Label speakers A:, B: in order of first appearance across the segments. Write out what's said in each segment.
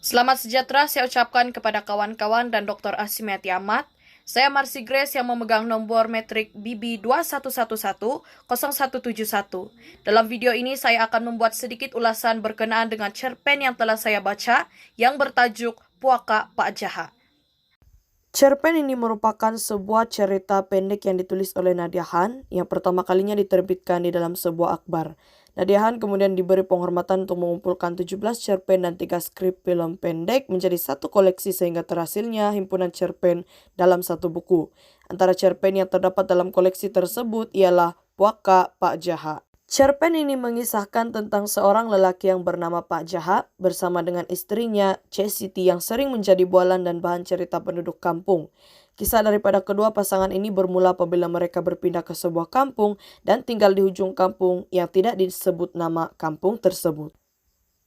A: Selamat sejahtera saya ucapkan kepada kawan-kawan dan Dr. Asimeti Ahmad. Saya Marcy Grace yang memegang nomor metrik BB 21110171. Dalam video ini saya akan membuat sedikit ulasan berkenaan dengan cerpen yang telah saya baca yang bertajuk Puaka Pak Jaha. Cerpen ini merupakan sebuah cerita pendek yang ditulis oleh Nadia Han yang pertama kalinya diterbitkan di dalam sebuah akhbar. Nadia Han kemudian diberi penghormatan untuk mengumpulkan 17 cerpen dan 3 skrip film pendek menjadi satu koleksi sehingga terhasilnya himpunan cerpen dalam satu buku. Antara cerpen yang terdapat dalam koleksi tersebut ialah Puaka Pak Jaha. Cerpen ini mengisahkan tentang seorang lelaki yang bernama Pak Jaha bersama dengan istrinya, Cek Siti, yang sering menjadi bualan dan bahan cerita penduduk kampung. Kisah daripada kedua pasangan ini bermula apabila mereka berpindah ke sebuah kampung dan tinggal di ujung kampung yang tidak disebut nama kampung tersebut.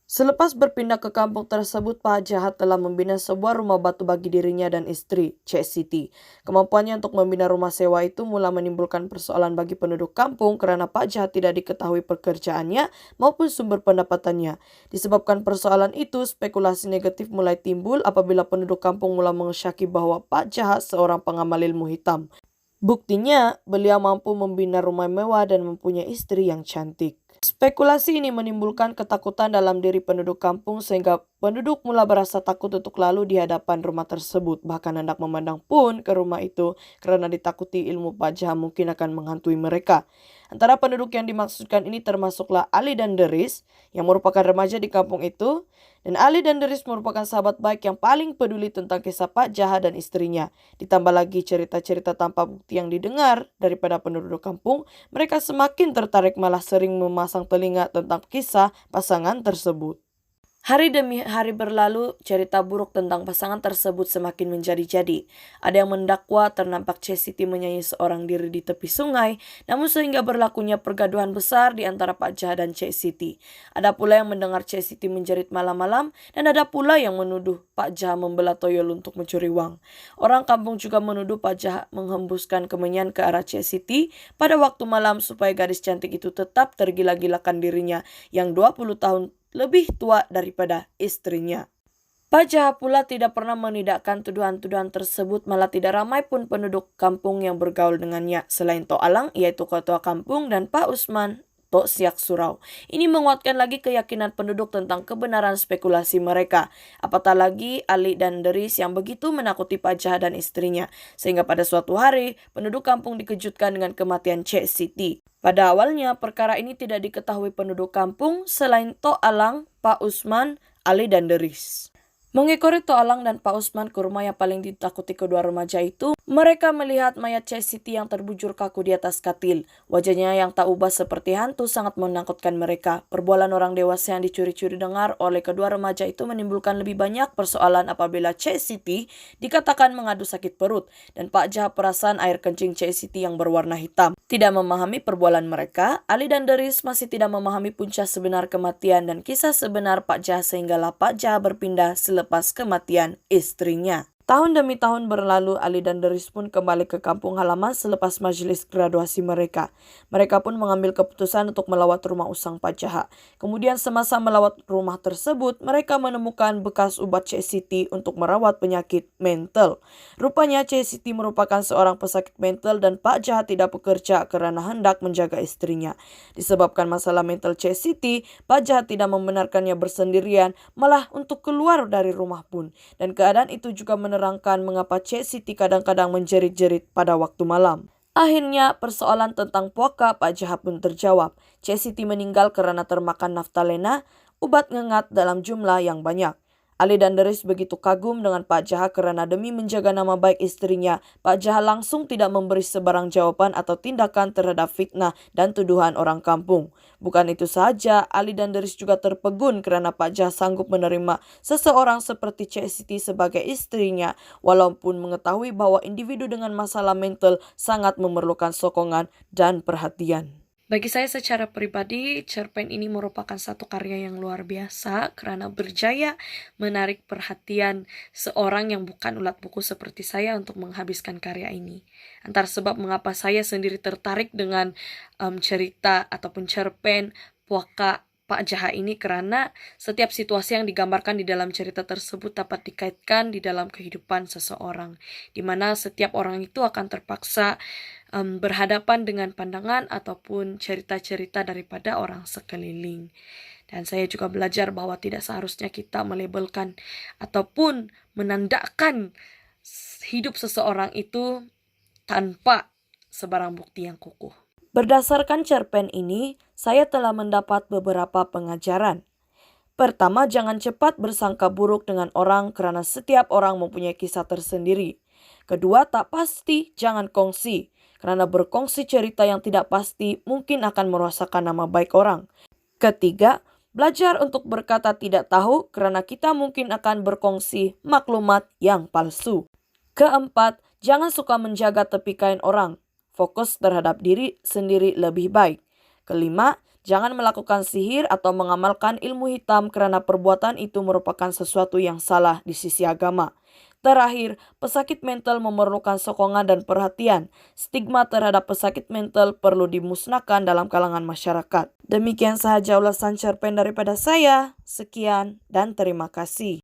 A: Selepas berpindah ke kampung tersebut, Pak Jahat telah membina sebuah rumah batu bagi dirinya dan istri, Cek Siti. Kemampuannya untuk membina rumah sewa itu mulai menimbulkan persoalan bagi penduduk kampung karena Pak Jahat tidak diketahui pekerjaannya maupun sumber pendapatannya. Disebabkan persoalan itu, spekulasi negatif mulai timbul apabila penduduk kampung mulai mengesyaki bahwa Pak Jahat seorang pengamal ilmu hitam. Buktinya, beliau mampu membina rumah mewah dan mempunyai istri yang cantik. Spekulasi ini menimbulkan ketakutan dalam diri penduduk kampung sehingga penduduk mulai berasa takut untuk lalu di hadapan rumah tersebut. Bahkan hendak memandang pun ke rumah itu karena ditakuti ilmu Pak Jaha mungkin akan menghantui mereka. Antara penduduk yang dimaksudkan ini termasuklah Ali dan Deris yang merupakan remaja di kampung itu. Dan Ali dan Deris merupakan sahabat baik yang paling peduli tentang kisah Pak Jaha dan istrinya. Ditambah lagi cerita-cerita tanpa bukti yang didengar daripada penduduk kampung, mereka semakin tertarik malah sering memasang telinga tentang kisah pasangan tersebut. Hari demi hari berlalu, cerita buruk tentang pasangan tersebut semakin menjadi-jadi. Ada yang mendakwa ternampak Cek Siti menyanyi seorang diri di tepi sungai, namun sehingga berlakunya pergaduhan besar di antara Pak Jaha dan Cek Siti. Ada pula yang mendengar Cek Siti menjerit malam-malam, dan ada pula yang menuduh Pak Jaha membelah toyol untuk mencuri uang. Orang kampung juga menuduh Pak Jaha menghembuskan kemenyan ke arah Cek Siti pada waktu malam supaya gadis cantik itu tetap tergila-gilakan dirinya yang 20 tahun lebih tua daripada istrinya. Pak Jaha pula tidak pernah menidakkan tuduhan-tuduhan tersebut, malah tidak ramai pun penduduk kampung yang bergaul dengannya. Selain Tok Alang, yaitu ketua kampung, dan Pak Usman, Tok Siak Surau. Ini menguatkan lagi keyakinan penduduk tentang kebenaran spekulasi mereka. Apatah lagi Ali dan Deris yang begitu menakuti Pak Jaha dan istrinya. Sehingga pada suatu hari, penduduk kampung dikejutkan dengan kematian Cek Siti. Pada awalnya, perkara ini tidak diketahui penduduk kampung selain Tok Alang, Pak Usman, Ali, dan Deris. Mengikori Tok Alang dan Pak Usman ke rumah yang paling ditakuti kedua remaja itu, mereka melihat mayat Cek Siti yang terbujur kaku di atas katil. Wajahnya yang tak ubah seperti hantu sangat menakutkan mereka. Perbualan orang dewasa yang dicuri-curi dengar oleh kedua remaja itu menimbulkan lebih banyak persoalan apabila Cek Siti dikatakan mengadu sakit perut dan Pak Jaha perasan air kencing Cek Siti yang berwarna hitam. Tidak memahami perbualan mereka, Ali dan Deris masih tidak memahami punca sebenar kematian dan kisah sebenar Pak Jaha sehinggalah Pak Jaha berpindah selepas kematian istrinya. Tahun demi tahun berlalu, Ali dan Deris pun kembali ke kampung halaman selepas majelis graduasi mereka. Mereka pun mengambil keputusan untuk melawat rumah usang Pak Jaha. Kemudian semasa melawat rumah tersebut, mereka menemukan bekas obat Cek Siti untuk merawat penyakit mental. Rupanya Cek Siti merupakan seorang pesakit mental dan Pak Jaha tidak bekerja karena hendak menjaga istrinya. Disebabkan masalah mental Cek Siti, Pak Jaha tidak membenarkannya bersendirian, malah untuk keluar dari rumah pun. Dan keadaan itu juga menerangkan mengapa Cek Siti kadang-kadang menjerit-jerit pada waktu malam. Akhirnya persoalan tentang puaka Pak Jaha pun terjawab. Cek Siti meninggal karena termakan naftalena, obat ngengat dalam jumlah yang banyak. Ali dan Deris begitu kagum dengan Pak Jaha karena demi menjaga nama baik istrinya, Pak Jaha langsung tidak memberi sebarang jawaban atau tindakan terhadap fitnah dan tuduhan orang kampung. Bukan itu saja, Ali dan Deris juga terpegun karena Pak Jaha sanggup menerima seseorang seperti Cek Siti sebagai istrinya, walaupun mengetahui bahwa individu dengan masalah mental sangat memerlukan sokongan dan perhatian. Bagi saya secara pribadi, cerpen ini merupakan satu karya yang luar biasa karena berjaya menarik perhatian seorang yang bukan ulat buku seperti saya untuk menghabiskan karya ini. Antara sebab mengapa saya sendiri tertarik dengan cerita ataupun cerpen Puaka Pak Jaha ini karena setiap situasi yang digambarkan di dalam cerita tersebut dapat dikaitkan di dalam kehidupan seseorang, di mana setiap orang itu akan terpaksa berhadapan dengan pandangan ataupun cerita-cerita daripada orang sekeliling. Dan saya juga belajar bahwa tidak seharusnya kita melabelkan ataupun menandakan hidup seseorang itu tanpa sebarang bukti yang kukuh. Berdasarkan cerpen ini, saya telah mendapat beberapa pengajaran. Pertama, jangan cepat bersangka buruk dengan orang karena setiap orang mempunyai kisah tersendiri. Kedua, tak pasti, jangan kongsi. Karena berkongsi cerita yang tidak pasti mungkin akan merosakkan nama baik orang. Ketiga, belajar untuk berkata tidak tahu karena kita mungkin akan berkongsi maklumat yang palsu. Keempat, jangan suka menjaga tepi kain orang. Fokus terhadap diri sendiri lebih baik. Kelima, jangan melakukan sihir atau mengamalkan ilmu hitam karena perbuatan itu merupakan sesuatu yang salah di sisi agama. Terakhir, pesakit mental memerlukan sokongan dan perhatian. Stigma terhadap pesakit mental perlu dimusnahkan dalam kalangan masyarakat. Demikian sahaja ulasan cerpen daripada saya. Sekian dan terima kasih.